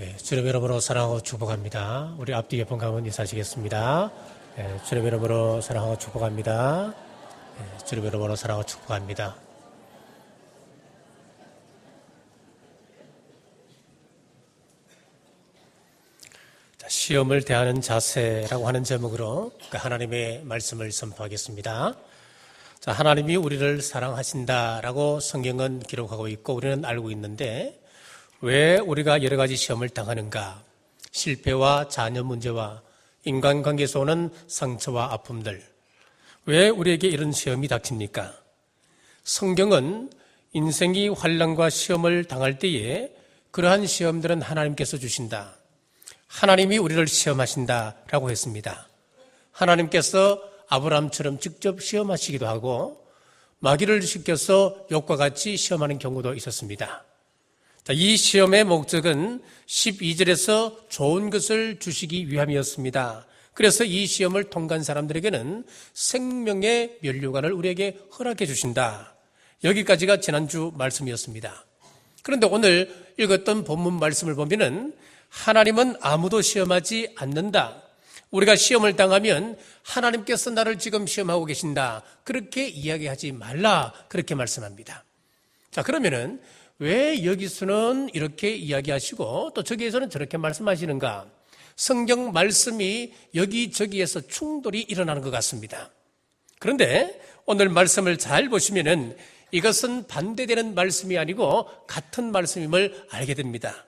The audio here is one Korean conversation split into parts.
주님 이름으로 사랑하고 축복합니다. 우리 앞뒤 옆은 가면 인사하시겠습니다. 주님 이름으로 사랑하고 축복합니다. 주님 이름으로 사랑하고 축복합니다. 시험을 대하는 자세라고 하는 제목으로 하나님의 말씀을 선포하겠습니다. 하나님이 우리를 사랑하신다라고 성경은 기록하고 있고 우리는 알고 있는데 왜 우리가 여러 가지 시험을 당하는가? 실패와 자녀 문제와 인간관계에서 오는 상처와 아픔들. 왜 우리에게 이런 시험이 닥칩니까? 성경은 인생이 환난과 시험을 당할 때에 그러한 시험들은 하나님께서 주신다. 하나님이 우리를 시험하신다라고 했습니다. 하나님께서 아브라함처럼 직접 시험하시기도 하고 마귀를 시켜서 욕과 같이 시험하는 경우도 있었습니다. 이 시험의 목적은 12절에서 좋은 것을 주시기 위함이었습니다. 그래서 이 시험을 통과한 사람들에게는 생명의 면류관을 우리에게 허락해 주신다. 여기까지가 지난주 말씀이었습니다. 그런데 오늘 읽었던 본문 말씀을 보면은 하나님은 아무도 시험하지 않는다. 우리가 시험을 당하면 하나님께서 나를 지금 시험하고 계신다. 그렇게 이야기하지 말라. 그렇게 말씀합니다. 그러면은 왜 여기서는 이렇게 이야기하시고 또 저기에서는 저렇게 말씀하시는가? 성경 말씀이 여기저기에서 충돌이 일어나는 것 같습니다. 그런데 오늘 말씀을 잘 보시면은 이것은 반대되는 말씀이 아니고 같은 말씀임을 알게 됩니다.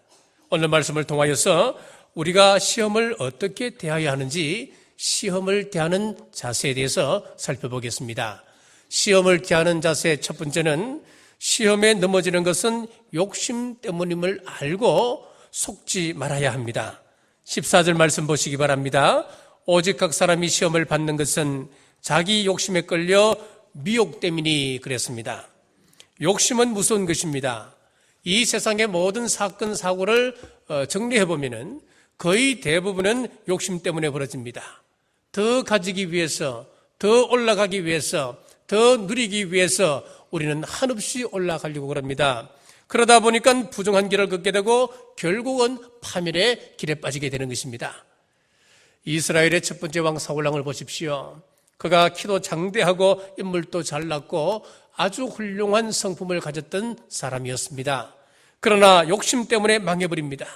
오늘 말씀을 통하여서 우리가 시험을 어떻게 대해야 하는지 시험을 대하는 자세에 대해서 살펴보겠습니다. 시험을 대하는 자세 첫 번째는 시험에 넘어지는 것은 욕심 때문임을 알고 속지 말아야 합니다. 14절 말씀 보시기 바랍니다. 오직 각 사람이 시험을 받는 것은 자기 욕심에 끌려 미혹 때문이니 그랬습니다. 욕심은 무서운 것입니다. 이 세상의 모든 사건, 사고를 정리해보면 거의 대부분은 욕심 때문에 벌어집니다. 더 가지기 위해서, 더 올라가기 위해서, 더 누리기 위해서 우리는 한없이 올라가려고 그럽니다. 그러다 보니까 부정한 길을 걷게 되고 결국은 파멸의 길에 빠지게 되는 것입니다. 이스라엘의 첫 번째 왕 사울왕을 보십시오. 그가 키도 장대하고 인물도 잘났고 아주 훌륭한 성품을 가졌던 사람이었습니다. 그러나 욕심 때문에 망해버립니다.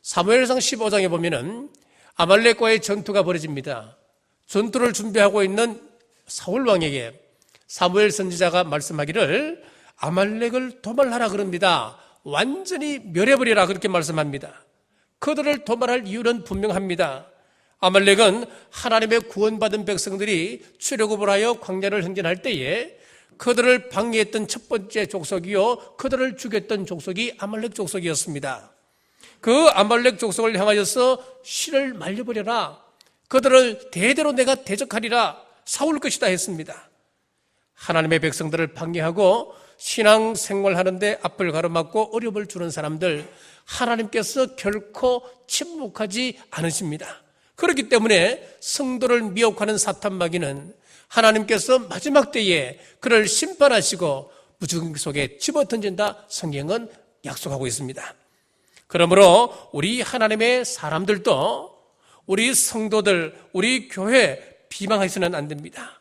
사무엘상 15장에 보면은 아말렉과의 전투가 벌어집니다. 전투를 준비하고 있는 사울왕에게 사무엘 선지자가 말씀하기를 아말렉을 도말하라 그럽니다. 완전히 멸해버리라 그렇게 말씀합니다. 그들을 도말할 이유는 분명합니다. 아말렉은 하나님의 구원받은 백성들이 출애굽을 하여 광야를 행진할 때에 그들을 방해했던 첫 번째 족속이요 그들을 죽였던 족속이 아말렉 족속이었습니다. 그 아말렉 족속을 향하여서 씨를 말려버려라. 그들을 대대로 내가 대적하리라. 사울 것이다 했습니다. 하나님의 백성들을 방해하고 신앙 생활하는데 앞을 가로막고 어려움을 주는 사람들 하나님께서 결코 침묵하지 않으십니다. 그렇기 때문에 성도를 미혹하는 사탄 마귀는 하나님께서 마지막 때에 그를 심판하시고 무지개 속에 집어던진다 성경은 약속하고 있습니다. 그러므로 우리 하나님의 사람들도 우리 성도들, 우리 교회 비방해서는 안 됩니다.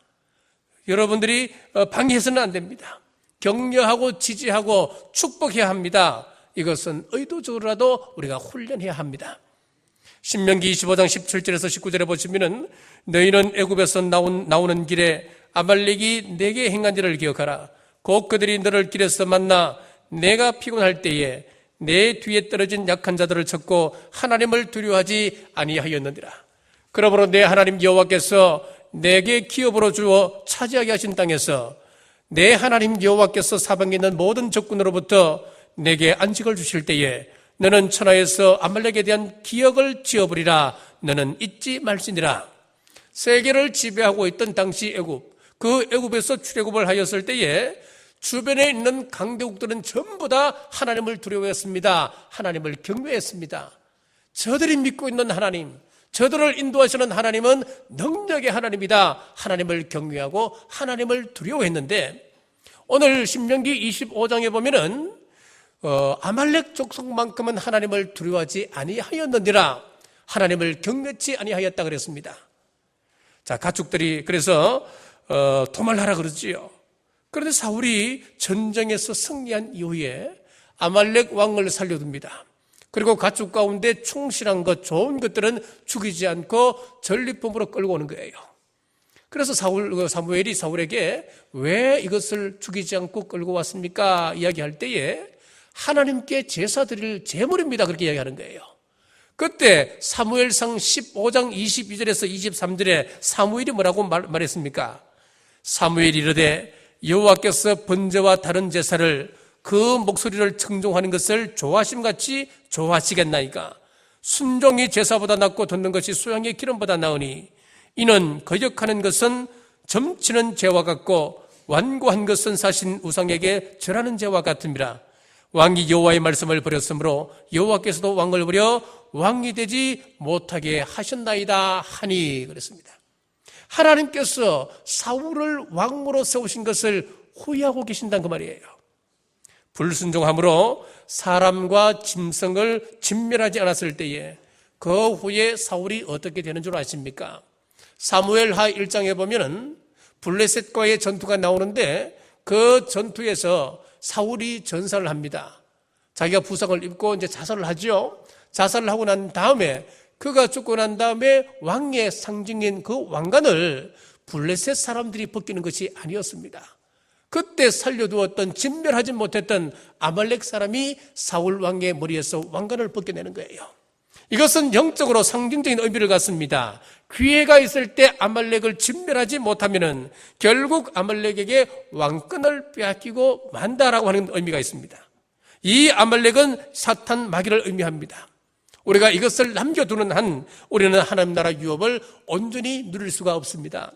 여러분들이 방해해서는 안 됩니다. 격려하고 지지하고 축복해야 합니다. 이것은 의도적으로라도 우리가 훈련해야 합니다. 신명기 25장 17절에서 19절에 보시면은 너희는 애굽에서 나오는 길에 아말렉이 내게 행한 일을 기억하라. 곧 그들이 너를 길에서 만나 내가 피곤할 때에 내 뒤에 떨어진 약한 자들을 쳤고 하나님을 두려워하지 아니하였느니라. 그러므로 내 하나님 여호와께서 내게 기업으로 주어 차지하게 하신 땅에서 내 하나님 여호와께서 사방에 있는 모든 적군으로부터 내게 안식을 주실 때에 너는 천하에서 아말렉에 대한 기억을 지어버리라. 너는 잊지 말지니라. 세계를 지배하고 있던 당시 애굽, 그 애굽에서 출애굽을 하였을 때에 주변에 있는 강대국들은 전부 다 하나님을 두려워했습니다. 하나님을 경외했습니다. 저들이 믿고 있는 하나님, 저들을 인도하시는 하나님은 능력의 하나님이다. 하나님을 경외하고 하나님을 두려워했는데 오늘 신명기 25장에 보면은 아말렉 족속만큼은 하나님을 두려워하지 아니하였느니라. 하나님을 경외치 아니하였다 그랬습니다. 자, 가축들이 그래서 도말하라 그러지요. 그런데 사울이 전쟁에서 승리한 이후에 아말렉 왕을 살려둡니다. 그리고 가축 가운데 충실한 것, 좋은 것들은 죽이지 않고 전리품으로 끌고 오는 거예요. 그래서 사무엘이 사울에게 왜 이것을 죽이지 않고 끌고 왔습니까? 이야기할 때에 하나님께 제사 드릴 제물입니다. 그렇게 이야기하는 거예요. 그때 사무엘상 15장 22절에서 23절에 사무엘이 뭐라고 말했습니까? 사무엘이 이르되 여호와께서 번제와 다른 제사를 그 목소리를 청종하는 것을 좋아하심같이 좋아하시겠나이까? 순종이 제사보다 낫고 듣는 것이 수양의 기름보다 나으니 이는 거역하는 것은 점치는 죄와 같고 완고한 것은 사신 우상에게 절하는 죄와 같음이라. 왕이 여호와의 말씀을 버렸으므로 여호와께서도 왕을 버려 왕이 되지 못하게 하셨나이다 하니 그랬습니다. 하나님께서 사울을 왕으로 세우신 것을 후회하고 계신다는 그 말이에요. 불순종함으로 사람과 짐승을 진멸하지 않았을 때에 그 후에 사울이 어떻게 되는 줄 아십니까? 사무엘하 1장에 보면은 블레셋과의 전투가 나오는데 그 전투에서 사울이 전사를 합니다. 자기가 부상을 입고 이제 자살을 하죠. 자살을 하고 난 다음에 그가 죽고 난 다음에 왕의 상징인 그 왕관을 블레셋 사람들이 벗기는 것이 아니었습니다. 그때 살려두었던 진멸하지 못했던 아말렉 사람이 사울 왕의 머리에서 왕관을 벗겨내는 거예요. 이것은 영적으로 상징적인 의미를 갖습니다. 기회가 있을 때 아말렉을 진멸하지 못하면은 결국 아말렉에게 왕권을 빼앗기고 만다라고 하는 의미가 있습니다. 이 아말렉은 사탄 마귀를 의미합니다. 우리가 이것을 남겨두는 한 우리는 하나님 나라 유업을 온전히 누릴 수가 없습니다.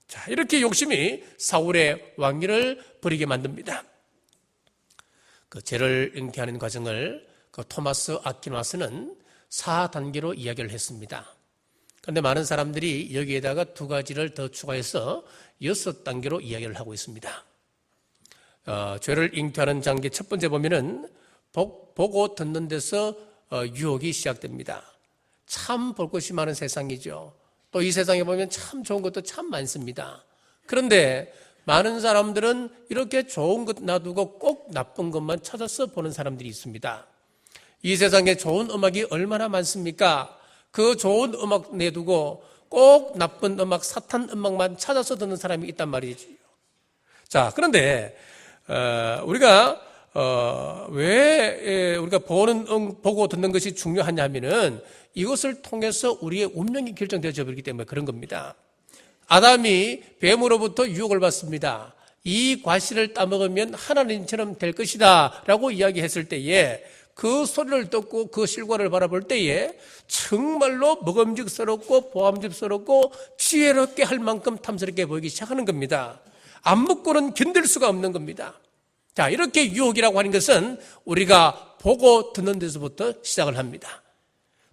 자, 이렇게 욕심이 사울의 왕위를 버리게 만듭니다. 그 죄를 잉태하는 과정을 토마스 아퀴나스는 4단계로 이야기를 했습니다. 그런데 많은 사람들이 여기에다가 2가지를 더 추가해서 6단계로 이야기를 하고 있습니다. 죄를 잉태하는 단계 첫 번째 보면은 보고 듣는 데서 유혹이 시작됩니다. 참 볼 것이 많은 세상이죠. 또 이 세상에 보면 참 좋은 것도 참 많습니다. 그런데 많은 사람들은 이렇게 좋은 것 놔두고 꼭 나쁜 것만 찾아서 보는 사람들이 있습니다. 이 세상에 좋은 음악이 얼마나 많습니까? 그 좋은 음악 내두고 꼭 나쁜 음악, 사탄 음악만 찾아서 듣는 사람이 있단 말이지요. 자, 그런데 우리가 왜 우리가 보고 듣는 것이 중요하냐면은 이것을 통해서 우리의 운명이 결정되어져 버리기 때문에 그런 겁니다. 아담이 뱀으로부터 유혹을 받습니다. 이 과실을 따먹으면 하나님처럼 될 것이다 라고 이야기했을 때에 그 소리를 듣고 그 실과를 바라볼 때에 정말로 먹음직스럽고 보암직스럽고 지혜롭게 할 만큼 탐스럽게 보이기 시작하는 겁니다. 안 먹고는 견딜 수가 없는 겁니다. 자, 이렇게 유혹이라고 하는 것은 우리가 보고 듣는 데서부터 시작을 합니다.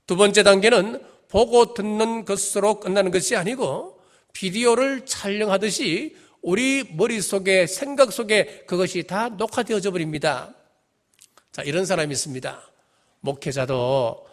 두 번째 단계는 보고 듣는 것으로 끝나는 것이 아니고 비디오를 촬영하듯이 우리 머릿속에 생각 속에 그것이 다 녹화되어져 버립니다. 자, 이런 사람이 있습니다. 목회자도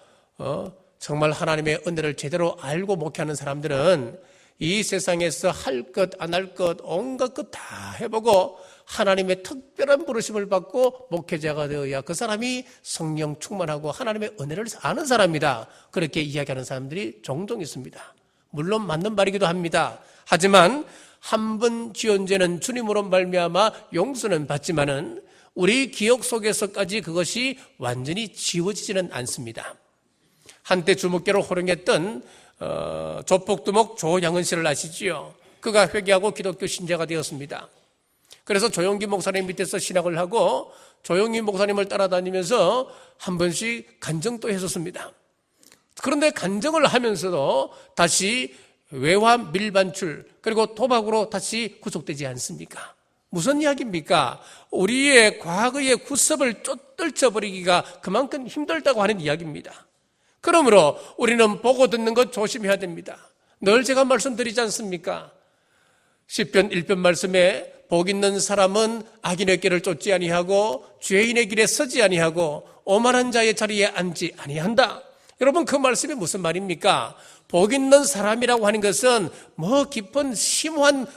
정말 하나님의 은혜를 제대로 알고 목회하는 사람들은 이 세상에서 할 것, 안 할 것, 온갖 것 다 해보고 하나님의 특별한 부르심을 받고 목회자가 되어야 그 사람이 성령 충만하고 하나님의 은혜를 아는 사람이다. 그렇게 이야기하는 사람들이 종종 있습니다. 물론 맞는 말이기도 합니다. 하지만 한 번 지은 죄는 주님으로 말미암아 용서는 받지만은 우리 기억 속에서까지 그것이 완전히 지워지지는 않습니다. 한때 주목계로 호령했던 조폭두목 조양은 씨를 아시지요? 그가 회개하고 기독교 신자가 되었습니다. 그래서 조용기 목사님 밑에서 신학을 하고 조용기 목사님을 따라다니면서 한 번씩 간정도 했었습니다. 그런데 간정을 하면서도 다시 외화 밀반출 그리고 도박으로 다시 구속되지 않습니까? 무슨 이야기입니까? 우리의 과거의 구습을 쫓들쳐버리기가 그만큼 힘들다고 하는 이야기입니다. 그러므로 우리는 보고 듣는 것 조심해야 됩니다. 늘 제가 말씀드리지 않습니까? 시편 1편 말씀에 복 있는 사람은 악인의 길을 쫓지 아니하고 죄인의 길에 서지 아니하고 오만한 자의 자리에 앉지 아니한다. 여러분, 그 말씀이 무슨 말입니까? 복 있는 사람이라고 하는 것은 깊은 심오한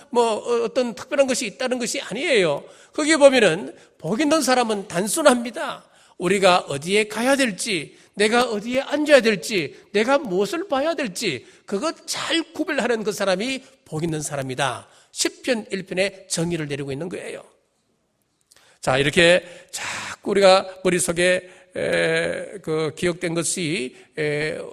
어떤 특별한 것이 있다는 것이 아니에요. 거기에 보면은 복 있는 사람은 단순합니다. 우리가 어디에 가야 될지, 내가 어디에 앉아야 될지, 내가 무엇을 봐야 될지 그것 잘 구별하는 그 사람이 복 있는 사람이다. 시편 1편에 정의를 내리고 있는 거예요. 자, 이렇게 자꾸 우리가 머릿속에 기억된 것이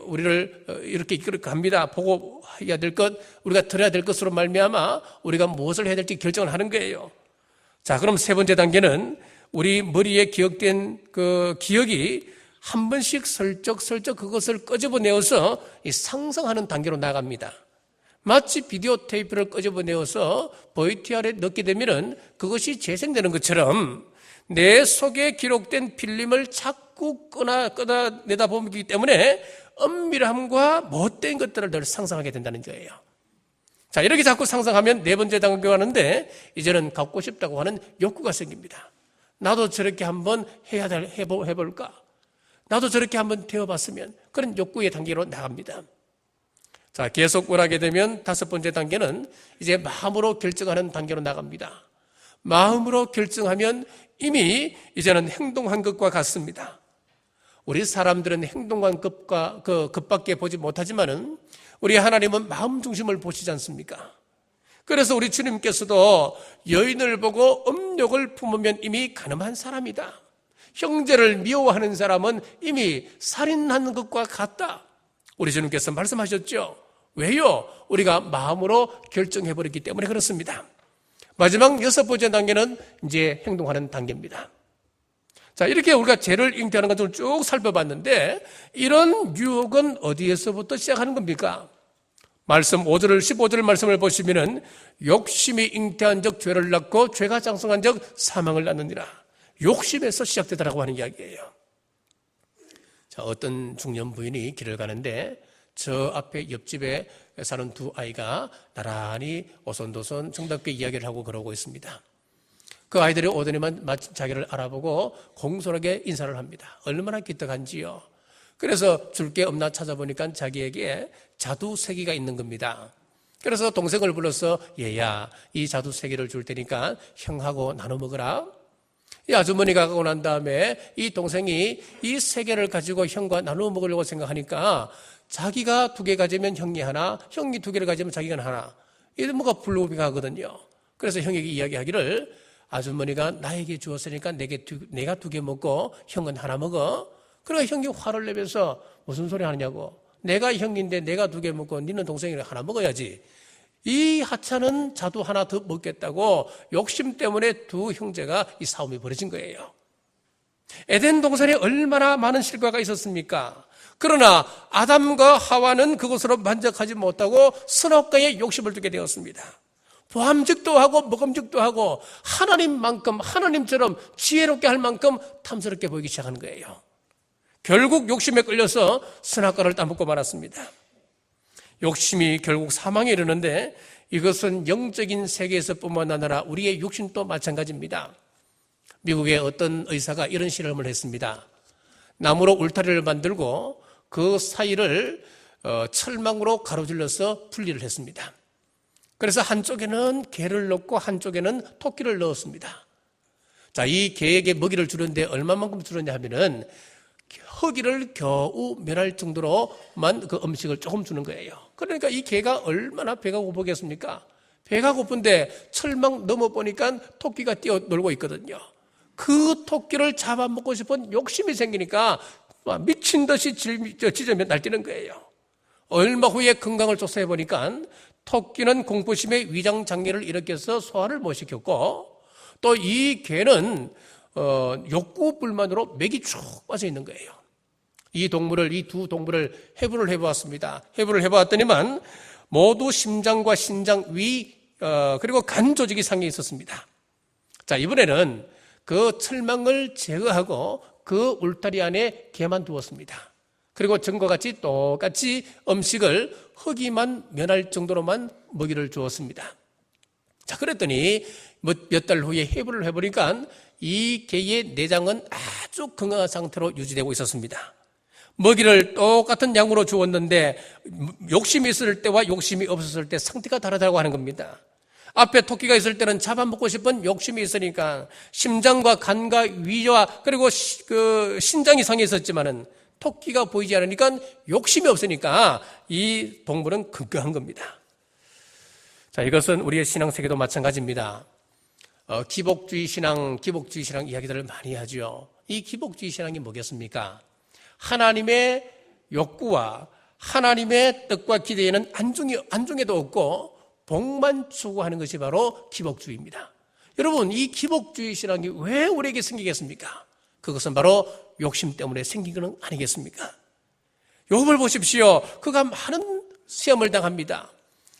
우리를 이렇게 이끌어 갑니다. 보고 해야 될 것, 우리가 들어야 될 것으로 말미암아 우리가 무엇을 해야 될지 결정을 하는 거예요. 자, 그럼 세 번째 단계는 우리 머리에 기억된 그 기억이 한 번씩 슬쩍슬쩍 그것을 끄집어내어서 상상하는 단계로 나갑니다. 마치 비디오 테이프를 끄집어내어서 VTR에 넣게 되면 그것이 재생되는 것처럼 내 속에 기록된 필름을 자꾸 꺼내다 보기 때문에 은밀함과 못된 것들을 늘 상상하게 된다는 거예요. 자, 이렇게 자꾸 상상하면 네 번째 단계가 하는데 이제는 갖고 싶다고 하는 욕구가 생깁니다. 나도 저렇게 한번 해볼까? 나도 저렇게 한번 되어봤으면, 그런 욕구의 단계로 나갑니다. 자, 계속 원하게 되면 다섯 번째 단계는 이제 마음으로 결정하는 단계로 나갑니다. 마음으로 결정하면 이미 이제는 행동한 것과 같습니다. 우리 사람들은 행동한 것과 것밖에 보지 못하지만은 우리 하나님은 마음 중심을 보시지 않습니까? 그래서 우리 주님께서도 여인을 보고 음욕을 품으면 이미 가늠한 사람이다. 형제를 미워하는 사람은 이미 살인하는 것과 같다. 우리 주님께서 말씀하셨죠. 왜요? 우리가 마음으로 결정해버렸기 때문에 그렇습니다. 마지막 여섯 번째 단계는 이제 행동하는 단계입니다. 자, 이렇게 우리가 죄를 잉태하는 것을 쭉 살펴봤는데 이런 유혹은 어디에서부터 시작하는 겁니까? 말씀 15절 말씀을 보시면은 욕심이 잉태한 적 죄를 낳고 죄가 장성한 적 사망을 낳느니라. 욕심에서 시작되더라고 하는 이야기예요. 자, 어떤 중년 부인이 길을 가는데 저 앞에 옆집에 사는 두 아이가 나란히 오손도손 정답게 이야기를 하고 걸어오고 있습니다. 그 아이들이 오더니만 마침 자기를 알아보고 공손하게 인사를 합니다. 얼마나 기특한지요. 그래서 줄 게 없나 찾아보니까 자기에게 자두 3개가 있는 겁니다. 그래서 동생을 불러서 얘야, 이 자두 3개를 줄 테니까 형하고 나눠 먹어라. 이 아주머니가 가고 난 다음에 이 동생이 이 3개를 가지고 형과 나눠 먹으려고 생각하니까 자기가 2개 가지면 형이 하나, 형이 2개를 가지면 자기가 하나. 이게 뭐가 불공평하거든요. 그래서 형에게 이야기하기를 아주머니가 나에게 주었으니까 내가 2개 먹고 형은 하나 먹어. 그러니까 형이 화를 내면서 무슨 소리 하느냐고. 내가 형인데 내가 2개 먹고 니는 동생이라 하나 먹어야지. 이 하찮은 자두 하나 더 먹겠다고 욕심 때문에 두 형제가 이 싸움이 벌어진 거예요. 에덴 동산에 얼마나 많은 실과가 있었습니까? 그러나 아담과 하와는 그것으로 만족하지 못하고 선악과에 욕심을 두게 되었습니다. 보암직도 하고 먹음직도 하고 하나님처럼 지혜롭게 할 만큼 탐스럽게 보이기 시작한 거예요. 결국 욕심에 끌려서 선악과를 따먹고 말았습니다. 욕심이 결국 사망에 이르는데 이것은 영적인 세계에서뿐만 아니라 우리의 육신도 마찬가지입니다. 미국의 어떤 의사가 이런 실험을 했습니다. 나무로 울타리를 만들고 그 사이를 철망으로 가로질러서 분리를 했습니다. 그래서 한쪽에는 개를 넣고 한쪽에는 토끼를 넣었습니다. 자, 이 개에게 먹이를 주는데 얼마만큼 주느냐 하면은 허기를 겨우 면할 정도로만 그 음식을 조금 주는 거예요. 그러니까 이 개가 얼마나 배가 고프겠습니까? 배가 고픈데 철망 넘어보니까 토끼가 뛰어놀고 있거든요. 그 토끼를 잡아먹고 싶은 욕심이 생기니까 미친 듯이 짖으며 날뛰는 거예요. 얼마 후에 건강을 조사해 보니까 토끼는 공포심에 위장장애를 일으켜서 소화를 못 시켰고 또 이 개는 욕구 불만으로 맥이 쭉 빠져 있는 거예요. 이 두 동물을 해부를 해보았습니다. 해부를 해보았더니만 모두 심장과 신장, 위 그리고 간 조직이 상해 있었습니다. 자, 이번에는 그 철망을 제거하고 그 울타리 안에 개만 두었습니다. 그리고 전과 같이 똑같이 음식을 허기만 면할 정도로만 먹이를 주었습니다. 자, 그랬더니 몇 달 후에 해부를 해보니까 이 개의 내장은 아주 건강한 상태로 유지되고 있었습니다. 먹이를 똑같은 양으로 주었는데 욕심이 있을 때와 욕심이 없었을 때 상태가 다르다고 하는 겁니다. 앞에 토끼가 있을 때는 잡아먹고 싶은 욕심이 있으니까 심장과 간과 위와 그리고 그 신장이 상해 있었지만은 토끼가 보이지 않으니까 욕심이 없으니까 이 동물은 건강한 겁니다. 자, 이것은 우리의 신앙 세계도 마찬가지입니다. 기복주의 신앙 이야기들을 많이 하죠. 이 기복주의 신앙이 뭐겠습니까? 하나님의 욕구와 하나님의 뜻과 기대에는 안중에도 없고 복만 추구하는 것이 바로 기복주의입니다. 여러분, 이 기복주의 신앙이 왜 우리에게 생기겠습니까? 그것은 바로 욕심 때문에 생긴 건 아니겠습니까? 욥을 보십시오. 그가 많은 시험을 당합니다.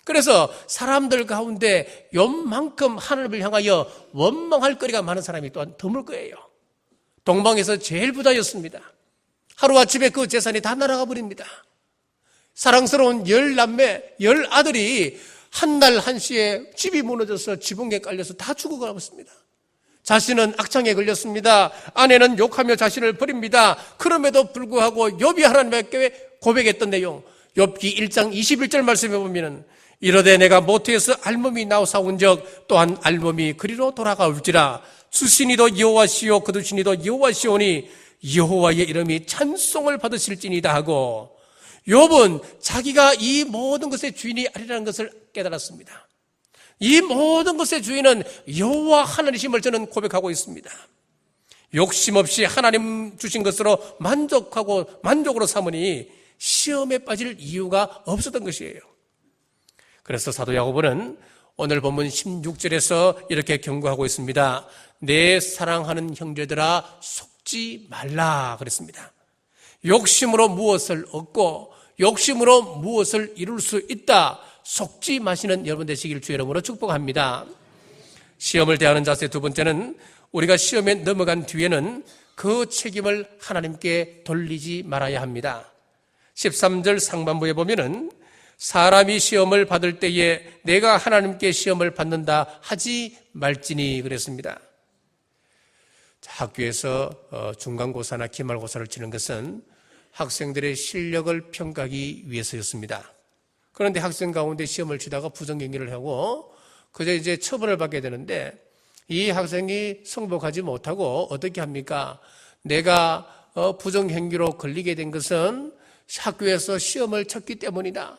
그래서 사람들 가운데 욥만큼 하나님을 향하여 원망할 거리가 많은 사람이 또한 드물 거예요. 동방에서 제일 부자였습니다. 하루아침에 그 재산이 다 날아가 버립니다. 사랑스러운 10남매, 10아들이 한날 한시에 집이 무너져서 지붕에 깔려서 다 죽어가고 있습니다. 자신은 악창에 걸렸습니다. 아내는 욕하며 자신을 버립니다. 그럼에도 불구하고 욥이 하나님께 고백했던 내용, 욥기 1장 21절 말씀에 보면 이르되 내가 모태에서 알몸이 나오사온적 또한 알몸이 그리로 돌아가올지라 주신 이도 여호와시오 거두신 이도 여호와시오니 여호와의 이름이 찬송을 받으실지니이다 하고 욥은 자기가 이 모든 것의 주인이 아니라는 것을 깨달았습니다. 이 모든 것의 주인은 여호와 하나님이심을 저는 고백하고 있습니다. 욕심 없이 하나님 주신 것으로 만족으로 삼으니 시험에 빠질 이유가 없었던 것이에요. 그래서 사도 야고보는 오늘 본문 16절에서 이렇게 경고하고 있습니다. 내 사랑하는 형제들아 속지 말라 그랬습니다. 욕심으로 무엇을 얻고 욕심으로 무엇을 이룰 수 있다. 속지 마시는 여러분 되시길 주의 이름으로 축복합니다. 시험을 대하는 자세 두 번째는 우리가 시험에 넘어간 뒤에는 그 책임을 하나님께 돌리지 말아야 합니다. 13절 상반부에 보면은 사람이 시험을 받을 때에 내가 하나님께 시험을 받는다 하지 말지니 그랬습니다. 학교에서 중간고사나 기말고사를 치는 것은 학생들의 실력을 평가하기 위해서였습니다. 그런데 학생 가운데 시험을 치다가 부정행위를 하고 그저 이제 처벌을 받게 되는데 이 학생이 승복하지 못하고 어떻게 합니까? 내가 부정행위로 걸리게 된 것은 학교에서 시험을 쳤기 때문이다.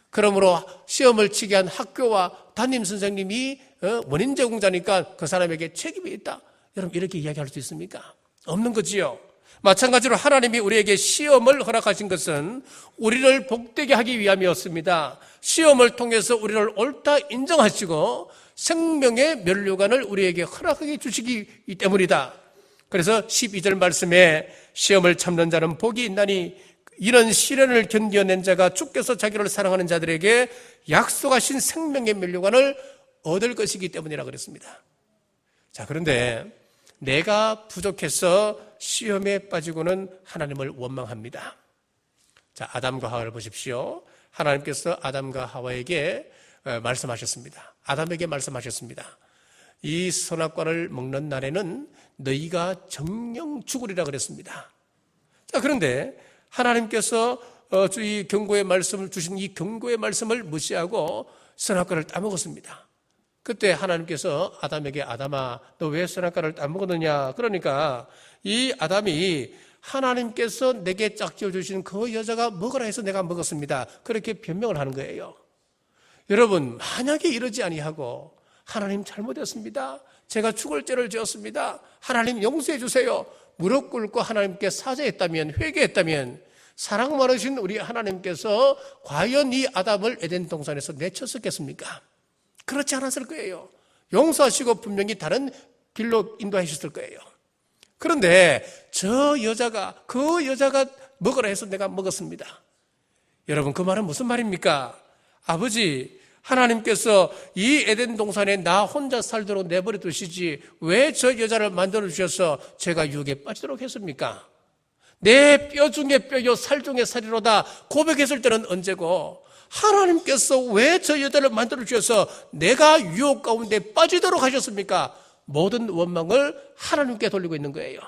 그러므로 시험을 치게 한 학교와 담임 선생님이 원인 제공자니까 그 사람에게 책임이 있다. 여러분 이렇게 이야기할 수 있습니까? 없는 거지요. 마찬가지로 하나님이 우리에게 시험을 허락하신 것은 우리를 복되게 하기 위함이었습니다. 시험을 통해서 우리를 옳다 인정하시고 생명의 면류관을 우리에게 허락하게 주시기 때문이다. 그래서 12절 말씀에 시험을 참는 자는 복이 있나니 이런 시련을 견뎌낸 자가 주께서 자기를 사랑하는 자들에게 약속하신 생명의 면류관을 얻을 것이기 때문이라 그랬습니다. 자, 그런데 내가 부족해서 시험에 빠지고는 하나님을 원망합니다. 자, 아담과 하와를 보십시오. 하나님께서 아담과 하와에게 말씀하셨습니다. 아담에게 말씀하셨습니다. 이 선악과를 먹는 날에는 너희가 정령 죽으리라 그랬습니다. 자, 그런데 하나님께서 이 경고의 말씀을 주신 이 경고의 말씀을 무시하고 선악과를 따먹었습니다. 그때 하나님께서 아담에게 아담아 너 왜 선악과를 따먹었느냐 그러니까 이 아담이 하나님께서 내게 짝지어 주신 그 여자가 먹으라 해서 내가 먹었습니다. 그렇게 변명을 하는 거예요. 여러분 만약에 이러지 아니하고 하나님 잘못했습니다. 제가 죽을 죄를 지었습니다. 하나님 용서해 주세요. 무릎 꿇고 하나님께 사죄했다면 회개했다면 사랑 많으신 우리 하나님께서 과연 이 아담을 에덴 동산에서 내쳤었겠습니까? 그렇지 않았을 거예요. 용서하시고 분명히 다른 길로 인도하셨을 거예요. 그런데 그 여자가 먹으라 해서 내가 먹었습니다. 여러분 그 말은 무슨 말입니까? 아버지 하나님께서 이 에덴 동산에 나 혼자 살도록 내버려 두시지 왜 저 여자를 만들어 주셔서 제가 유혹에 빠지도록 했습니까? 내 뼈 중에 뼈요 살 중에 살이로다 고백했을 때는 언제고, 하나님께서 왜 저 여자를 만들어 주셔서 내가 유혹 가운데 빠지도록 하셨습니까? 모든 원망을 하나님께 돌리고 있는 거예요.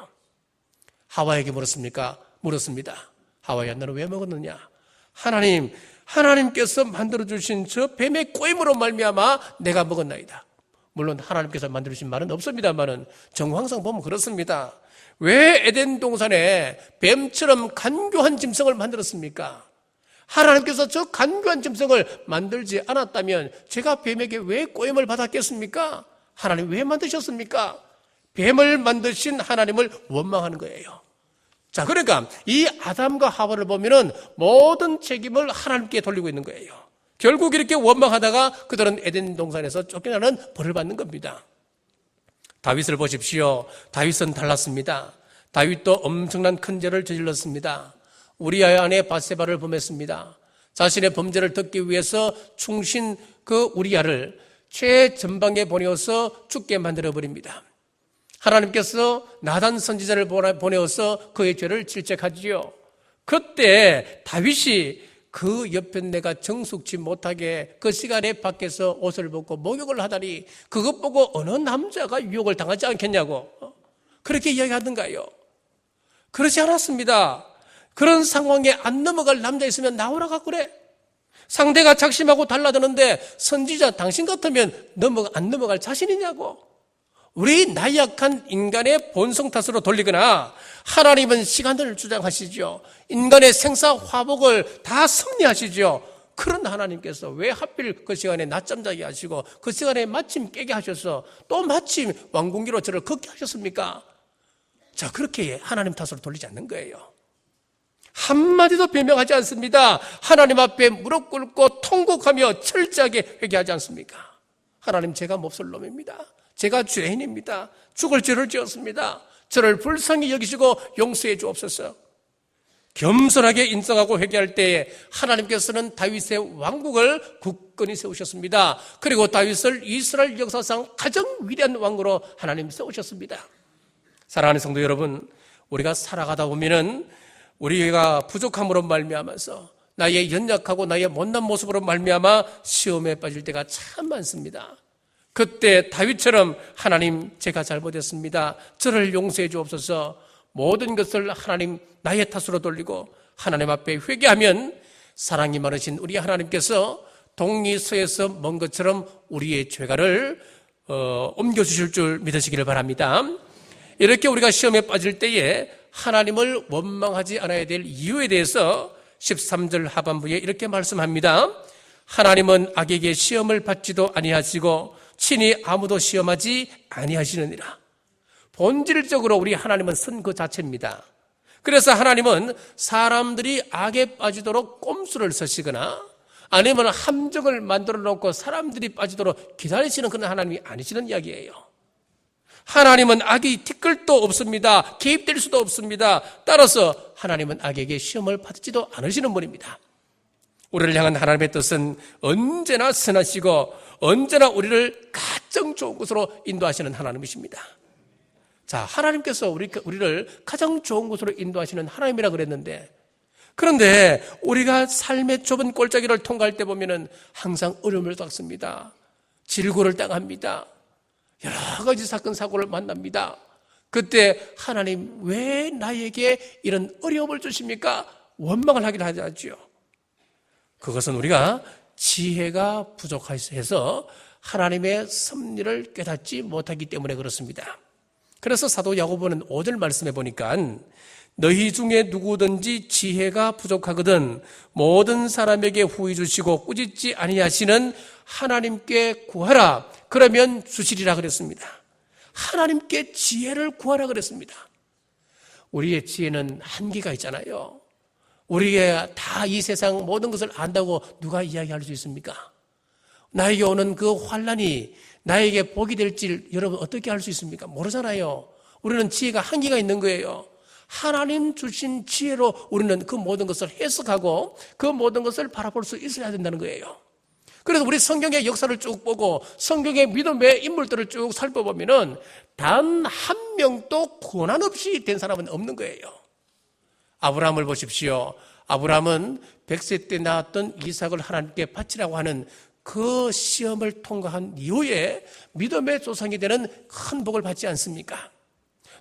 하와에게 물었습니다. 하와야, 너는 왜 먹었느냐? 하나님께서 만들어주신 저 뱀의 꼬임으로 말미암아 내가 먹었나이다. 물론 하나님께서 만들어주신 말은 없습니다만은 정황상 보면 그렇습니다. 왜 에덴 동산에 뱀처럼 간교한 짐승을 만들었습니까? 하나님께서 저 간교한 짐승을 만들지 않았다면 제가 뱀에게 왜 꼬임을 받았겠습니까? 하나님 왜 만드셨습니까? 뱀을 만드신 하나님을 원망하는 거예요. 자, 그러니까 이 아담과 하와를 보면은 모든 책임을 하나님께 돌리고 있는 거예요. 결국 이렇게 원망하다가 그들은 에덴 동산에서 쫓겨나는 벌을 받는 겁니다. 다윗을 보십시오. 다윗은 달랐습니다. 다윗도 엄청난 큰 죄를 저질렀습니다. 우리아의 아내 바세바를 범했습니다. 자신의 범죄를 덮기 위해서 충신 그 우리아를 최전방에 보내어서 죽게 만들어버립니다. 하나님께서 나단 선지자를 보내어서 그의 죄를 질책하지요. 그때 다윗이 그 옆에 내가 정숙치 못하게 그 시간에 밖에서 옷을 벗고 목욕을 하다니 그것 보고 어느 남자가 유혹을 당하지 않겠냐고 그렇게 이야기하던가요? 그렇지 않았습니다. 그런 상황에 안 넘어갈 남자 있으면 나오라고 그래. 상대가 작심하고 달라드는데 선지자 당신 같으면 안 넘어갈 자신이냐고. 우리 나약한 인간의 본성 탓으로 돌리거나 하나님은 시간을 주장하시죠. 인간의 생사 화복을 다 섭리하시죠. 그런 하나님께서 왜 하필 그 시간에 낮잠 자게 하시고 그 시간에 마침 깨게 하셔서 또 마침 왕궁기로 저를 걷게 하셨습니까? 자, 그렇게 하나님 탓으로 돌리지 않는 거예요. 한마디도 변명하지 않습니다. 하나님 앞에 무릎 꿇고 통곡하며 철저하게 회개하지 않습니까? 하나님, 제가 몹쓸 놈입니다. 제가 죄인입니다. 죽을 죄를 지었습니다. 저를 불쌍히 여기시고 용서해 주옵소서. 겸손하게 인정하고 회개할 때에 하나님께서는 다윗의 왕국을 굳건히 세우셨습니다. 그리고 다윗을 이스라엘 역사상 가장 위대한 왕으로 하나님 세우셨습니다. 사랑하는 성도 여러분, 우리가 살아가다 보면은 우리가 부족함으로 말미암아서 나의 연약하고 나의 못난 모습으로 말미암아 시험에 빠질 때가 참 많습니다. 그때 다윗처럼 하나님, 제가 잘못했습니다. 저를 용서해 주옵소서. 모든 것을 하나님 나의 탓으로 돌리고 하나님 앞에 회개하면 사랑이 많으신 우리 하나님께서 동리서에서 먼 것처럼 우리의 죄가를 옮겨주실 줄 믿으시기를 바랍니다. 이렇게 우리가 시험에 빠질 때에 하나님을 원망하지 않아야 될 이유에 대해서 13절 하반부에 이렇게 말씀합니다. 하나님은 악에게 시험을 받지도 아니하시고 친히 아무도 시험하지 아니하시느니라. 본질적으로 우리 하나님은 선 그 자체입니다. 그래서 하나님은 사람들이 악에 빠지도록 꼼수를 쓰시거나 아니면 함정을 만들어 놓고 사람들이 빠지도록 기다리시는 그런 하나님이 아니시는 이야기예요. 하나님은 악이 티끌도 없습니다. 개입될 수도 없습니다. 따라서 하나님은 악에게 시험을 받지도 않으시는 분입니다. 우리를 향한 하나님의 뜻은 언제나 선하시고 언제나 우리를 가장 좋은 곳으로 인도하시는 하나님이십니다. 자, 하나님께서 우리를 가장 좋은 곳으로 인도하시는 하나님이라 그랬는데, 그런데 우리가 삶의 좁은 골짜기를 통과할 때 보면은 항상 어려움을 겪습니다. 질고를 당합니다. 여러 가지 사건 사고를 만납니다. 그때 하나님, 왜 나에게 이런 어려움을 주십니까? 원망을 하긴 하죠. 그것은 우리가 지혜가 부족해서 하나님의 섭리를 깨닫지 못하기 때문에 그렇습니다. 그래서 사도 야고보는 5절 말씀해 보니까 너희 중에 누구든지 지혜가 부족하거든 모든 사람에게 후히 주시고 꾸짖지 아니하시는 하나님께 구하라. 그러면 주시리라 그랬습니다. 하나님께 지혜를 구하라 그랬습니다. 우리의 지혜는 한계가 있잖아요. 우리가 다 이 세상 모든 것을 안다고 누가 이야기할 수 있습니까? 나에게 오는 그 환난이 나에게 복이 될지 여러분 어떻게 알 수 있습니까? 모르잖아요. 우리는 지혜가 한계가 있는 거예요. 하나님 주신 지혜로 우리는 그 모든 것을 해석하고 그 모든 것을 바라볼 수 있어야 된다는 거예요. 그래서 우리 성경의 역사를 쭉 보고 성경의 믿음의 인물들을 쭉 살펴보면은 단 한 명도 고난 없이 된 사람은 없는 거예요. 아브라함을 보십시오. 아브라함은 100세 때 낳았던 이삭을 하나님께 바치라고 하는 그 시험을 통과한 이후에 믿음의 조상이 되는 큰 복을 받지 않습니까?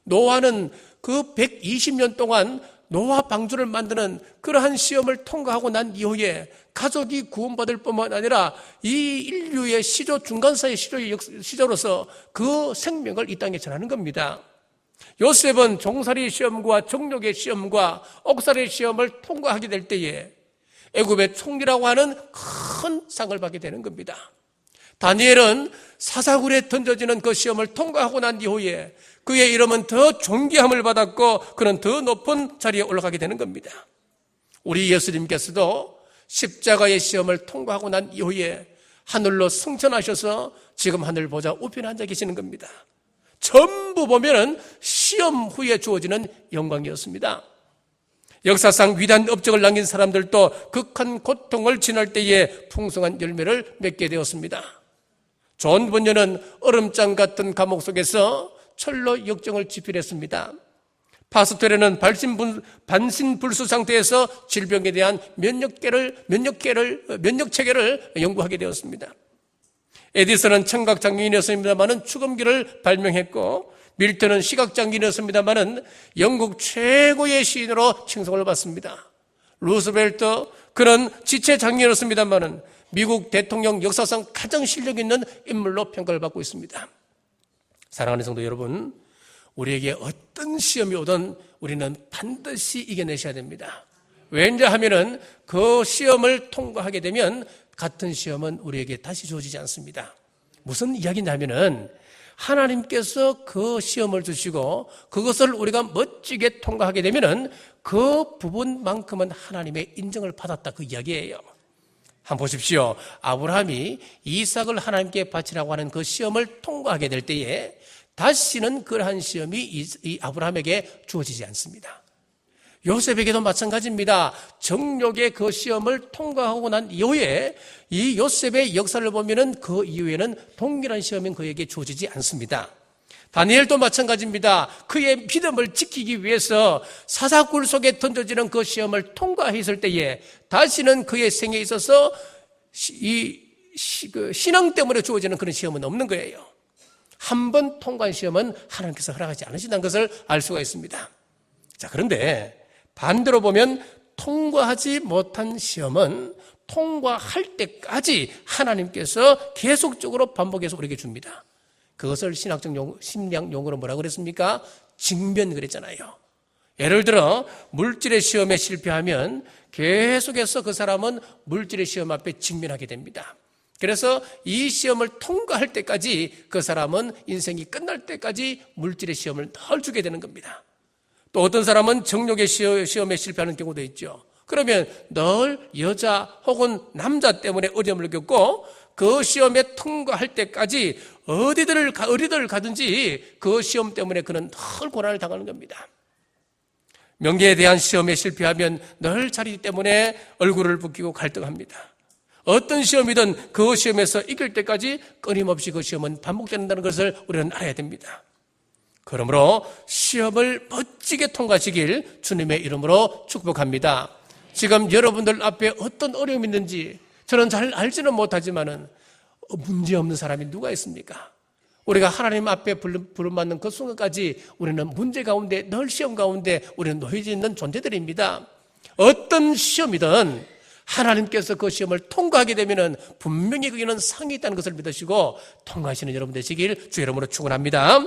노아는 그 120년 동안 노아 방주를 만드는 그러한 시험을 통과하고 난 이후에 가족이 구원받을 뿐만 아니라 이 인류의 시조, 중간사의 시조로서 그 생명을 이 땅에 전하는 겁니다. 요셉은 종살이 시험과 정욕의 시험과 옥살이의 시험을 통과하게 될 때에 애굽의 총리라고 하는 큰 상을 받게 되는 겁니다. 다니엘은 사사굴에 던져지는 그 시험을 통과하고 난 이후에 그의 이름은 더 존귀함을 받았고 그는 더 높은 자리에 올라가게 되는 겁니다. 우리 예수님께서도 십자가의 시험을 통과하고 난 이후에 하늘로 승천하셔서 지금 하늘 보좌 우편에 앉아 계시는 겁니다. 전부 보면은 시험 후에 주어지는 영광이었습니다. 역사상 위대한 업적을 남긴 사람들도 극한 고통을 지날 때에 풍성한 열매를 맺게 되었습니다. 존 번연은 얼음장 같은 감옥 속에서 철로 역정을 집필했습니다. 파스텔레는 반신불수 상태에서 질병에 대한 면역 체계를 연구하게 되었습니다. 에디슨은 청각장애인이었습니다마는 축음기를 발명했고, 밀턴은 시각장애인이었습니다마는 영국 최고의 시인으로 칭송을 받습니다. 루스벨트, 그는 지체장애인이었습니다마는 미국 대통령 역사상 가장 실력 있는 인물로 평가를 받고 있습니다. 사랑하는 성도 여러분, 우리에게 어떤 시험이 오든 우리는 반드시 이겨내셔야 됩니다. 왜냐하면 그 시험을 통과하게 되면 같은 시험은 우리에게 다시 주어지지 않습니다. 무슨 이야기냐면은 하나님께서 그 시험을 주시고 그것을 우리가 멋지게 통과하게 되면은 그 부분만큼은 하나님의 인정을 받았다, 그 이야기예요. 한번 보십시오. 아브라함이 이삭을 하나님께 바치라고 하는 그 시험을 통과하게 될 때에 다시는 그러한 시험이 이 아브라함에게 주어지지 않습니다. 요셉에게도 마찬가지입니다. 정욕의 그 시험을 통과하고 난 이후에 이 요셉의 역사를 보면은 그 이후에는 동일한 시험은 그에게 주어지지 않습니다. 다니엘도 마찬가지입니다. 그의 믿음을 지키기 위해서 사사굴 속에 던져지는 그 시험을 통과했을 때에 다시는 그의 생에 있어서 신앙 때문에 주어지는 그런 시험은 없는 거예요. 한 번 통과한 시험은 하나님께서 허락하지 않으신다는 것을 알 수가 있습니다. 자, 그런데 반대로 보면 통과하지 못한 시험은 통과할 때까지 하나님께서 계속적으로 반복해서 우리에게 줍니다. 그것을 심리학 용어로 뭐라고 그랬습니까? 직면 그랬잖아요. 예를 들어 물질의 시험에 실패하면 계속해서 그 사람은 물질의 시험 앞에 직면하게 됩니다. 그래서 이 시험을 통과할 때까지 그 사람은 인생이 끝날 때까지 물질의 시험을 늘 주게 되는 겁니다. 또 어떤 사람은 정욕의 시험에 실패하는 경우도 있죠. 그러면 늘 여자 혹은 남자 때문에 어려움을 겪고 그 시험에 통과할 때까지 어디를 가든지 그 시험 때문에 그는 늘 고난을 당하는 겁니다. 명예에 대한 시험에 실패하면 늘 자리 때문에 얼굴을 붉히고 갈등합니다. 어떤 시험이든 그 시험에서 이길 때까지 끊임없이 그 시험은 반복된다는 것을 우리는 알아야 됩니다. 그러므로 시험을 멋지게 통과하시길 주님의 이름으로 축복합니다. 지금 여러분들 앞에 어떤 어려움이 있는지 저는 잘 알지는 못하지만은 문제없는 사람이 누가 있습니까? 우리가 하나님 앞에 부름받는 그 순간까지 우리는 문제 가운데, 늘 시험 가운데 우리는 놓여져 있는 존재들입니다. 어떤 시험이든 하나님께서 그 시험을 통과하게 되면은 분명히 거기는 상이 있다는 것을 믿으시고 통과하시는 여러분 되시길 주 이름으로 축원합니다.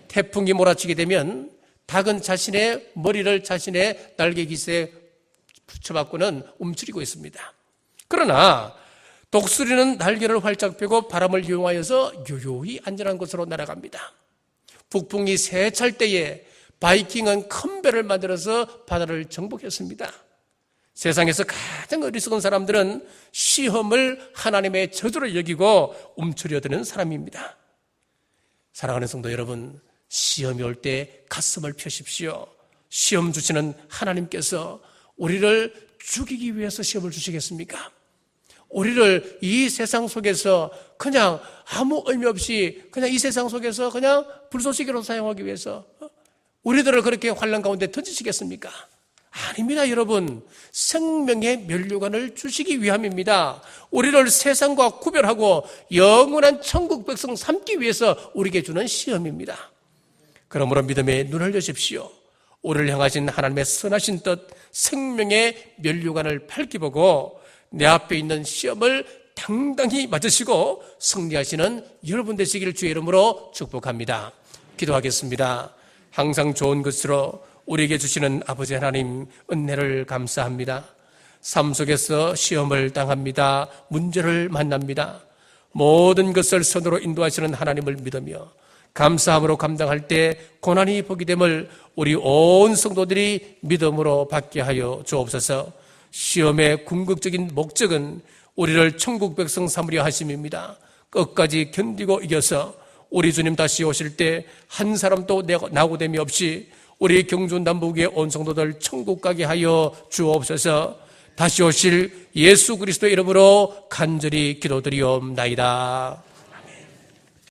태풍이 몰아치게 되면 닭은 자신의 머리를 자신의 날개 깃에 붙여받고는 움츠리고 있습니다. 그러나 독수리는 날개를 활짝 펴고 바람을 이용하여서 요요히 안전한 곳으로 날아갑니다. 북풍이 세찰 때에 바이킹은 큰 배를 만들어서 바다를 정복했습니다. 세상에서 가장 어리석은 사람들은 시험을 하나님의 저주로 여기고 움츠려드는 사람입니다. 사랑하는 성도 여러분, 시험이 올 때 가슴을 펴십시오. 시험 주시는 하나님께서 우리를 죽이기 위해서 시험을 주시겠습니까? 우리를 이 세상 속에서 그냥 아무 의미 없이 그냥 이 세상 속에서 그냥 불쏘시개로 사용하기 위해서 우리들을 그렇게 환난 가운데 던지시겠습니까? 아닙니다, 여러분. 생명의 면류관을 주시기 위함입니다. 우리를 세상과 구별하고 영원한 천국 백성 삼기 위해서 우리에게 주는 시험입니다. 그러므로 믿음의 눈을 여십시오. 우리를 향하신 하나님의 선하신 뜻, 생명의 면류관을 밝히 보고 내 앞에 있는 시험을 당당히 맞으시고 승리하시는 여러분 되시기를 주의 이름으로 축복합니다. 기도하겠습니다. 항상 좋은 것으로 우리에게 주시는 아버지 하나님 은혜를 감사합니다. 삶 속에서 시험을 당합니다. 문제를 만납니다. 모든 것을 선으로 인도하시는 하나님을 믿으며 감사함으로 감당할 때 고난이 보게 됨을 우리 온 성도들이 믿음으로 받게 하여 주옵소서. 시험의 궁극적인 목적은 우리를 천국 백성 삼으려 하심입니다. 끝까지 견디고 이겨서 우리 주님 다시 오실 때 한 사람도 나고됨이 없이 우리 경주남북의 온 성도들 천국 가게 하여 주옵소서. 다시 오실 예수 그리스도의 이름으로 간절히 기도드리옵나이다.